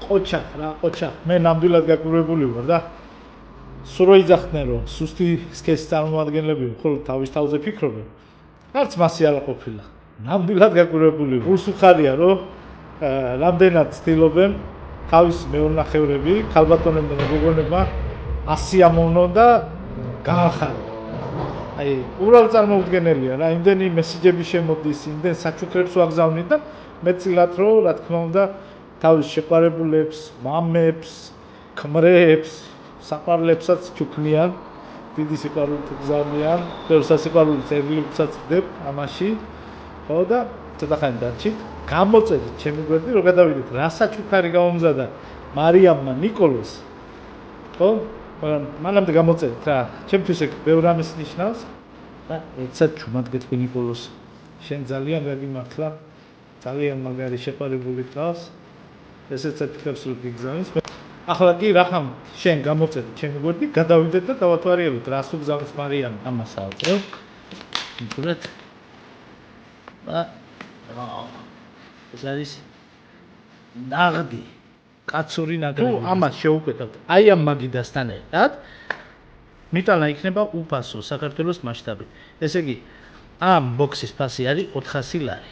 ყოჩახ რა, ყოჩახ. მე ნამდვილად გაკვირვებული ვარ და სულ რო იძახდნენ რომ სუსტი სქესის წარმომადგენლები მხოლოდ თავის თავზე ფიქრობენ. არც მასე არ ყოფილა. ნამდვილად გაკვირვებული ვარ. უსუხარია რომ რამდენად ცდილობენ თავის მეურნეოხევრები, ქალბატონებმა და გოგონებმა ასიამოვნონ და გაახარონ. აი, უბრალოდ წარმოუდგენელია რა, იმდენი მესიჯები შემოდის, იმდენ საჩუქრებს ვაგზავნით და მეცილად რომ რა თქმა უნდა თავის შეყვარებულებს, მამებს, ქმრებს, საყვარლებსაც ჩუქნიან, დიდი სიყვარულით გზავნიან, ბევრსა სიყვარული წერილობსაც ხდებ ამაში, ხო და ცოტა ხანი დარჩით, გამოწერეთ ჩემი გვერდი, რომ გადავიდეთ, რა საჩუქარი გამომზადა მარიამმა ნიკოლოს, ხო? მანამდე გამოწერეთ რა, ჩემთვის ეგ ბევრ რამეს ნიშნავს და ერთსად ჩუმად გეტყვი ნიკოლოს, შენ ძალიან გაგიმართლა, ძალიან მაგარი შეყვარებული გყავს, ესეც ფიქრობს რომ გიგზავნის. ახლა კი რახამ შენ გამოწერეთ ჩემი გვერდი, გადავიდეთ და დავათვალიერებთ რას უგზავნის მარიამი. ამას ავწევ. ნიკოლეთ. ეს არის ნაღდი. კაცური ნაგრევი. თუ ამას შეუკვეთავთ, აი ამ მაგიდასთან ერთად, მიტანა იქნება უფასო საქართველოს მასშტაბით. ესე იგი, ამ ბოქსის ფასი არის 400 ლარი.